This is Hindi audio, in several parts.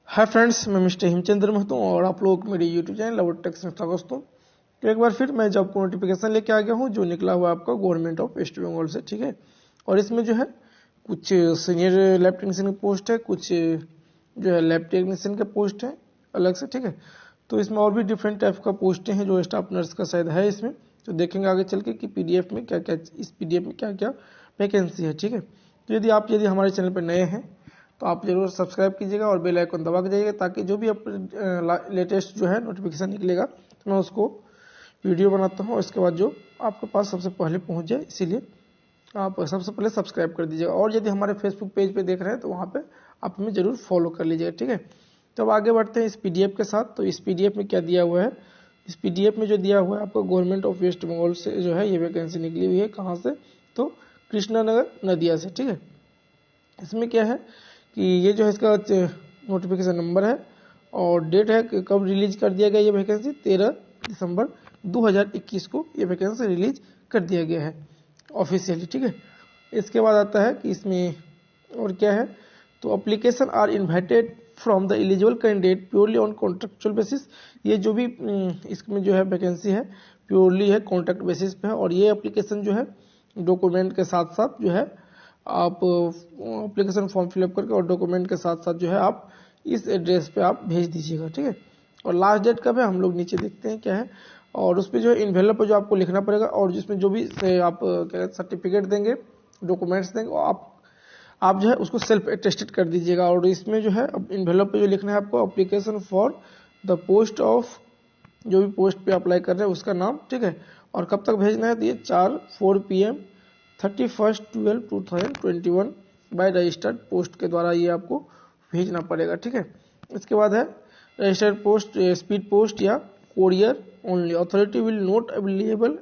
हाय फ्रेंड्स, मैं मिस्टर हिमचंद्र महतो और आप लोग मेरे यूट्यूब चैनल लवर टेक से स्वागत हूँ। तो एक बार फिर मैं जॉब को नोटिफिकेशन लेके आ गया हूँ जो निकला हुआ आपका गवर्नमेंट ऑफ वेस्ट बंगाल से। ठीक है, और इसमें जो है कुछ सीनियर लैब टेक्नीशियन की पोस्ट है, कुछ जो है लैब टेक्नीशियन के पोस्ट है अलग से। ठीक है, तो इसमें और भी डिफरेंट टाइप का पोस्टें हैं जो स्टाफ नर्स का शायद है इसमें। तो देखेंगे आगे चल के कि पीडीएफ में क्या क्या, इस पीडीएफ में क्या क्या वैकेंसी है। ठीक है, तो यदि हमारे चैनल पर नए हैं तो आप जरूर सब्सक्राइब कीजिएगा और बेल आइकन दबा के जाइएगा ताकि जो भी लेटेस्ट जो है नोटिफिकेशन निकलेगा तो मैं उसको वीडियो बनाता हूँ और इसके बाद जो आपके पास सबसे पहले पहुँच जाए, इसीलिए आप सबसे पहले सब्सक्राइब कर दीजिएगा। और यदि हमारे फेसबुक पेज पे देख रहे हैं तो वहाँ पे आप हमें जरूर फॉलो कर लीजिएगा। ठीक है, तो अब आगे बढ़ते हैं इस पीडीएफ के साथ। तो इस पीडीएफ में क्या दिया हुआ है, इस पीडीएफ में जो दिया हुआ है आपको गवर्नमेंट ऑफ वेस्ट बंगाल से जो है ये वैकेंसी निकली हुई है। कहाँ से, तो कृष्णानगर नदिया से। ठीक है, इसमें क्या है कि ये जो है इसका नोटिफिकेशन नंबर है और डेट है कि कब रिलीज कर दिया गया ये वैकेंसी, 13 दिसंबर 2021 को ये वैकेंसी रिलीज कर दिया गया है ऑफिशियली। ठीक है, इसके बाद आता है कि इसमें और क्या है, तो application are invited from the eligible candidate purely on contractual basis. ये जो भी इसमें जो है वैकेंसी है प्योरली है कॉन्ट्रैक्ट बेसिस पे है। और ये एप्लीकेशन जो है डॉक्यूमेंट के साथ साथ जो है आप एप्लीकेशन फॉर्म फिलअप करके और डॉक्यूमेंट के साथ साथ जो है आप इस एड्रेस पे आप भेज दीजिएगा। ठीक है, और लास्ट डेट कब है हम लोग नीचे देखते हैं क्या है, और उस पर जो है इन्वेलप पर जो आपको लिखना पड़ेगा और जिसमें जो भी आप क्या सर्टिफिकेट देंगे, डॉक्यूमेंट्स देंगे, आप जो है उसको सेल्फ अटेस्टेड कर दीजिएगा। और इसमें जो है इन्वेलप पे जो लिखना है आपको application for the post of, जो भी पोस्ट पे अप्लाई कर रहे हैं उसका नाम। ठीक है, और कब तक भेजना है, तो ये 4 PM 31/12/2021 बाय रजिस्टर्ड पोस्ट के द्वारा ये आपको भेजना पड़ेगा। ठीक है, इसके बाद है रजिस्टर्ड पोस्ट, स्पीड पोस्ट या courier only. Authority will not available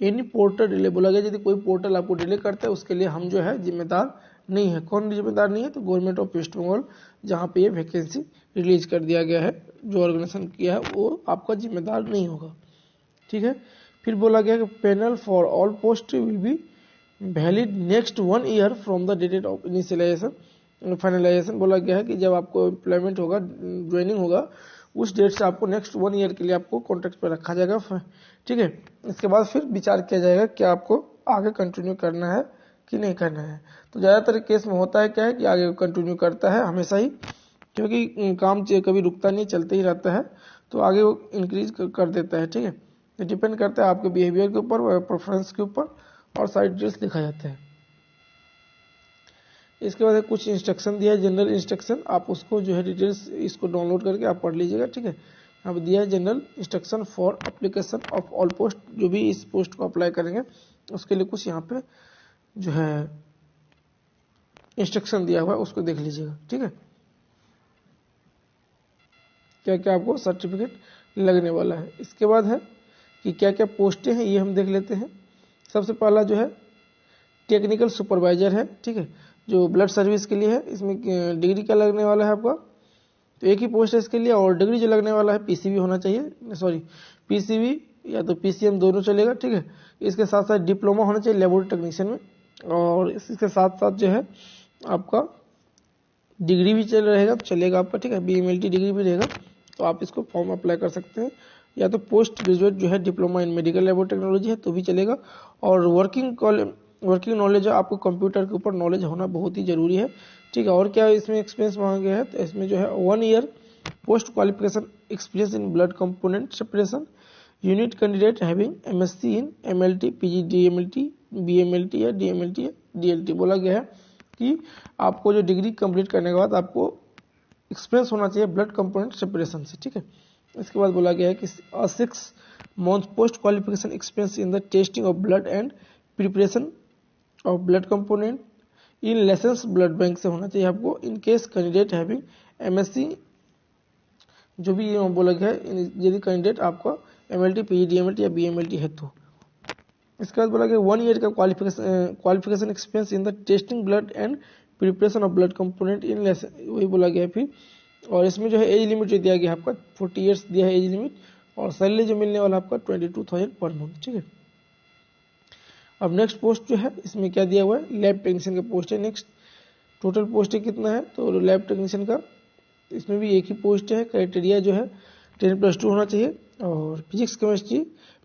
any portal delay. बोला गया यदि कोई पोर्टल आपको डिले करता है उसके लिए हम जो है जिम्मेदार नहीं है। कौन जिम्मेदार नहीं है, तो गवर्नमेंट ऑफ वेस्ट बंगाल जहाँ पे ये वैकेंसी रिलीज कर दिया गया है, जो ऑर्गेनाइजेशन किया है वो आपका जिम्मेदार नहीं होगा। ठीक है, फिर बोला गया कि panel for all post will be valid next 1 year from the date of initialisation finalisation. बोला गया है कि जब आपको एम्प्लॉयमेंट होगा, ज्वाइनिंग होगा, उस डेट से आपको नेक्स्ट 1 ईयर के लिए आपको कॉन्ट्रैक्ट पर रखा जाएगा। ठीक है, इसके बाद फिर विचार किया जाएगा कि आपको आगे कंटिन्यू करना है कि नहीं करना है। तो ज़्यादातर केस में होता है क्या है कि आगे कंटिन्यू करता है हमेशा ही, क्योंकि काम कभी रुकता नहीं, चलते ही रहता है, तो आगे वो इंक्रीज कर देता है। ठीक है, ये डिपेंड करता है आपके बिहेवियर के ऊपर, प्रेफरेंस के ऊपर, और सारी डिटेल्स लिखा जाता है। इसके बाद कुछ इंस्ट्रक्शन दिया है, जनरल इंस्ट्रक्शन, आप उसको जो है डिटेल्स इसको डाउनलोड करके आप पढ़ लीजिएगा। ठीक है, यहाँ पर दिया है general instruction for application of all post. जो भी इस पोस्ट को अप्लाई करेंगे उसके लिए कुछ यहाँ पे जो है इंस्ट्रक्शन दिया हुआ है, उसको देख लीजिएगा। ठीक है, क्या क्या आपको सर्टिफिकेट लगने वाला है। इसके बाद है कि क्या क्या पोस्टें हैं ये हम देख लेते हैं। सबसे पहला जो है टेक्निकल सुपरवाइजर है। ठीक है, जो ब्लड सर्विस के लिए है। इसमें डिग्री क्या लगने वाला है आपका, तो एक ही पोस्ट है इसके लिए, और डिग्री जो लगने वाला है पीसीबी होना चाहिए, सॉरी पीसीबी या तो पीसीएम दोनों चलेगा। ठीक है, इसके साथ साथ डिप्लोमा होना चाहिए लेबोरेटरी टेक्नीशियन में, और इसके साथ साथ जो है आपका डिग्री भी चल रहेगा तो चलेगा आपका। ठीक है, BMLT डिग्री भी रहेगा, तो आप इसको फॉर्म अप्लाई कर सकते हैं। या तो पोस्ट ग्रेजुएट जो है diploma in medical laboratory technology है तो भी चलेगा। और वर्किंग नॉलेज है, आपको कंप्यूटर के ऊपर नॉलेज होना बहुत ही जरूरी है। ठीक है, और क्या इसमें एक्सपीरियंस मांगा गया है, तो इसमें जो है 1 year post qualification experience in blood component separation. Unit candidate having MSc in MLT, PG, DMLT, BMLT या DMLT या DLT। बोला गया है कि आपको जो डिग्री कंप्लीट करने के बाद आपको एक्सपीरियंस होना चाहिए ब्लड कंपोनेंट सेपरेशन से। ठीक है, इसके बाद बोला गया है कि 6 month post qualification experience in the testing of blood and preparation of blood component in licence blood bank से होना चाहिए आपको। In case candidate having MSc, जो भी बोला गया है, यदि कैंडिडेट आपका MLT, PG, DMLT या BMLT है तो। इसके बाद बोला गया 1 ईयर का qualification experience in the testing blood and preparation of blood component in licence, वही बोला गया फिर। और इसमें जो है एज लिमिट जो दिया गया आपका 40 ईयर्स दिया है एज लिमिट, और सैलरी जो मिलने वाला आपका 22,000 पर मंथ। ठीक है, अब नेक्स्ट पोस्ट जो है इसमें क्या दिया हुआ है, लैब टेक्नीशियन का पोस्ट है। नेक्स्ट टोटल पोस्ट कितना है, तो लैब टेक्नीशियन का तो इसमें भी एक ही पोस्ट है। क्राइटेरिया जो है 10+2 होना चाहिए और फिजिक्स केमिस्ट्री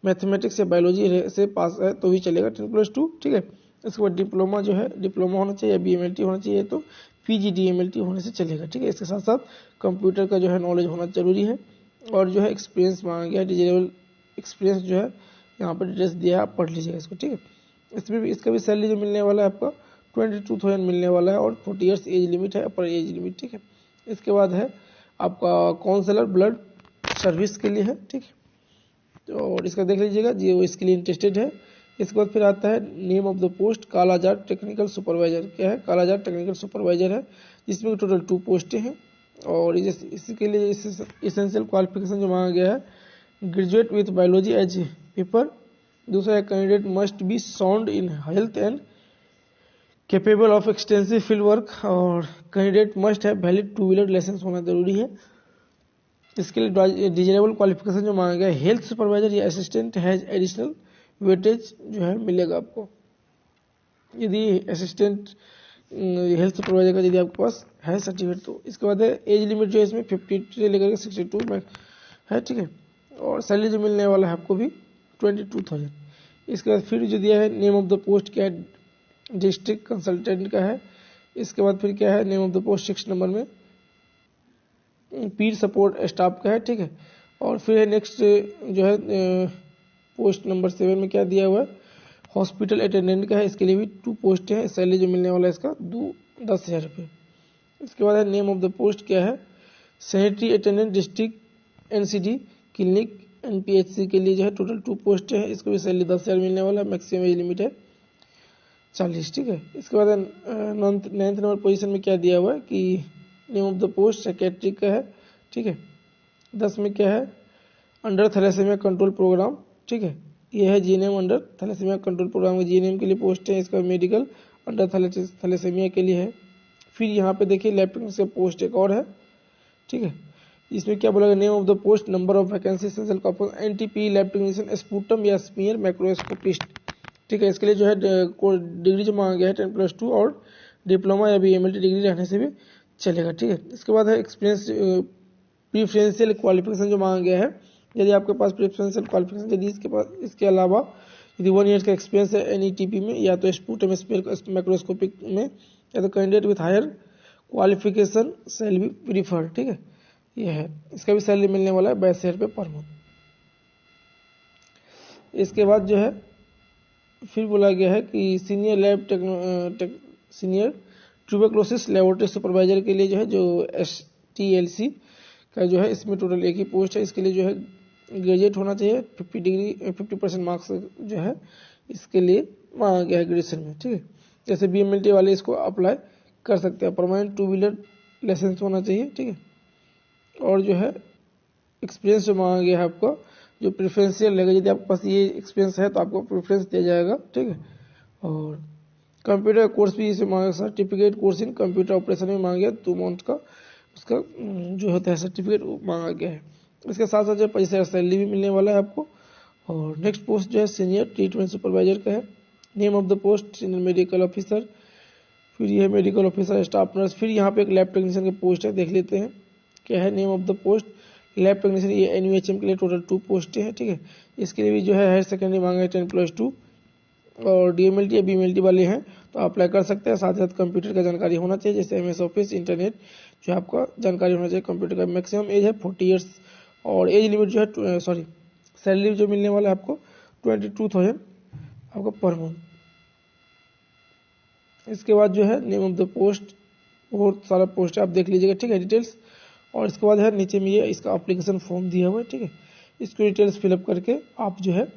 मैथमेटिक्स या बायोलॉजी से पास है तो भी चलेगा 10+2, ठीक है। इसके बाद डिप्लोमा जो है डिप्लोमा होना चाहिए, BMLT होना चाहिए, तो PGDMLT होने से चलेगा, ठीक है। इसके साथ साथ कंप्यूटर का जो है नॉलेज होना जरूरी है और जो है एक्सपीरियंस मांगा गया है, डिजिटल एक्सपीरियंस जो है यहाँ पर डिटेल्स दिया है, आप पढ़ लीजिएगा इसको, ठीक है। इसमें भी इसका भी सैलरी जो मिलने वाला है आपका 22,000 मिलने वाला है और 40 ईयर्स एज लिमिट है, अपर एज लिमिट, ठीक है। इसके बाद है आपका काउंसलर ब्लड सर्विस के लिए है, ठीक है। तो और इसका देख लीजिएगा जो इसके लिए इंटरेस्टेड है। इसके बाद फिर आता है name of the post kala-azar technical supervisor. क्या है? कालाजार टेक्निकल सुपरवाइजर है, जिसमें टोटल 2 पोस्टें हैं और इसके लिए इसेंशियल क्वालिफिकेशन जो मांगा गया है graduate with biology as paper. दूसरा है candidate must be sound in health and capable of extensive field work और कैंडिडेट मस्ट है वैलिड 2 व्हीलर लाइसेंस होना जरूरी है। इसके लिए डिजायरेबल क्वालिफिकेशन जो मांगा गया है हेल्थ सुपरवाइजर या असिस्टेंट हैज एडिशनल वेटेज जो है मिलेगा आपको यदि असिस्टेंट हेल्थ सुपरवाइजर का यदि आपके पास है सर्टिफिकेट तो। इसके बाद है एज लिमिट जो है इसमें 50 से लेकर 62 में है, ठीक है। और सैलरी जो मिलने वाला है आपको भी 22,000। इसके बाद फिर जो दिया है नेम ऑफ द पोस्ट क्या है डिस्ट्रिक्ट कंसल्टेंट का है। इसके बाद फिर क्या है name of the post 6 number में पीर सपोर्ट स्टाफ का है, ठीक है। और फिर है नेक्स्ट जो है पोस्ट नंबर 7 में क्या दिया हुआ है हॉस्पिटल अटेंडेंट का है। इसके लिए भी 2 पोस्ट है। सैलरी जो मिलने वाला है इसका 10,000 रुपये। इसके बाद है नेम ऑफ द पोस्ट क्या है sanitary attendant district NCD clinic NPHC के लिए जो है टोटल 2 पोस्ट है। इसको भी सैलरी 10,000 मिलने वाला है, मैक्सिमम एज लिमिट है 40, ठीक है। इसके बाद 9th नंबर पोजीशन में क्या दिया हुआ है कि name of the post secretary का है, ठीक है। 10 में क्या है अंडर थैलेसीमिया कंट्रोल प्रोग्राम, ठीक है। ये है GNM under thalassaemia control programme GNM के लिए पोस्ट है। इसका मेडिकल अंडर थैलेसीमिया के लिए है। फिर यहाँ पे देखिए लैब टेक्नीशियन का पोस्ट एक और है, ठीक है। इसमें क्या बोला name of the post number of vacancy NTP lab technician sputum या स्मीयर माइक्रोस्कोपिस्ट, ठीक है। इसके लिए जो है डिग्री जो मांगा गया है 10+2 और डिप्लोमा या BMLT डिग्री रहने से भी चलेगा, ठीक है। इसके बाद है एक्सपीरियंस प्रीफरेंशियल क्वालिफिकेशन जो मांगा गया है। यदि आपके पास प्रेफरेंशियल क्वालिफिकेशन यदि इसके अलावा यदि 1 ईयर का एक्सपीरियंस है NETP में या तो स्पूटम माइक्रोस्कोपिक में या तो candidate with higher qualification shall be preferred, ठीक है। ये है इसका भी सैलरी मिलने वाला है 22,000 रुपये पर मंथ। इसके बाद जो है फिर बोला गया है कि सीनियर ट्यूबरक्लोसिस लेबोरेटरी सुपरवाइजर के लिए जो है जो STLC का जो है इसमें टोटल एक ही पोस्ट है। इसके लिए जो है ग्रेजुएट होना चाहिए 50% मार्क्स जो है इसके लिए मांगा गया है ग्रेजुएशन में, ठीक है। जैसे BMLT वाले इसको अप्लाई कर सकते हैं। परमानेंट 2 व्हीलर लाइसेंस होना चाहिए, ठीक है। और जो है एक्सपीरियंस जो मांगा गया है आपका जो प्रेफरेंशियल लगेगा यदि आपके पास ये एक्सपीरियंस है तो आपको प्रेफरेंस दिया जाएगा, ठीक है। और कंप्यूटर कोर्स भी इसे मांगा certificate course in computer operation में मांगा गया 2 मंथ का उसका जो होता है सर्टिफिकेट मांगा गया है। इसके साथ साथ जो 25,000 सैलरी भी मिलने वाला है आपको। और नेक्स्ट पोस्ट जो है सीनियर ट्रीटमेंट सुपरवाइजर का है। Name of the post senior medical officer, फिर ये मेडिकल ऑफिसर स्टाफ नर्स। फिर यहाँ पे एक लैब टेक्नीशियन की पोस्ट है, देख लेते हैं क्या है name of the post lab technician. ये NUHM के लिए टोटल 2 पोस्टें हैं, ठीक है। इसके लिए भी जो है हायर सेकेंडरी मांगा है 10+2 और DMLT या BMLT वाले हैं तो अप्लाई कर सकते हैं। साथ ही साथ कंप्यूटर का जानकारी होना चाहिए जैसे MS ऑफिस इंटरनेट जो आपका जानकारी होना चाहिए कंप्यूटर का। मैक्सिमम एज है 40 ईयर्स और एज लिमिट जो है सैलरी जो मिलने वाला है आपको 22,000 आपको पर मंथ। इसके बाद जो है नेम ऑफ द पोस्ट बहुत सारा पोस्ट है, आप देख लीजिएगा, ठीक है, डिटेल्स। और इसके बाद है नीचे में ये इसका एप्लीकेशन फॉर्म दिया हुआ है, ठीक है। इसको डिटेल्स फिलअप करके आप जो है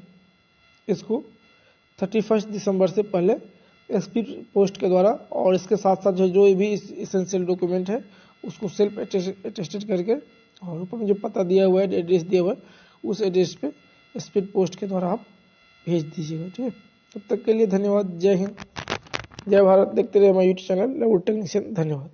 इसको 31 दिसंबर से पहले SP पोस्ट के द्वारा और इसके साथ साथ जो भी इसेंशियल डॉक्यूमेंट है उसको सेल्फ अटेस्टेड करके और ऊपर में जो पता दिया हुआ है एड्रेस दिया हुआ है उस एड्रेस पे स्पीड पोस्ट के द्वारा आप भेज दीजिएगा, ठीक है। तब तक के लिए धन्यवाद। जय हिंद, जय भारत। देखते रहिए हमारा YouTube चैनल लैब टेक्नीशियन। धन्यवाद।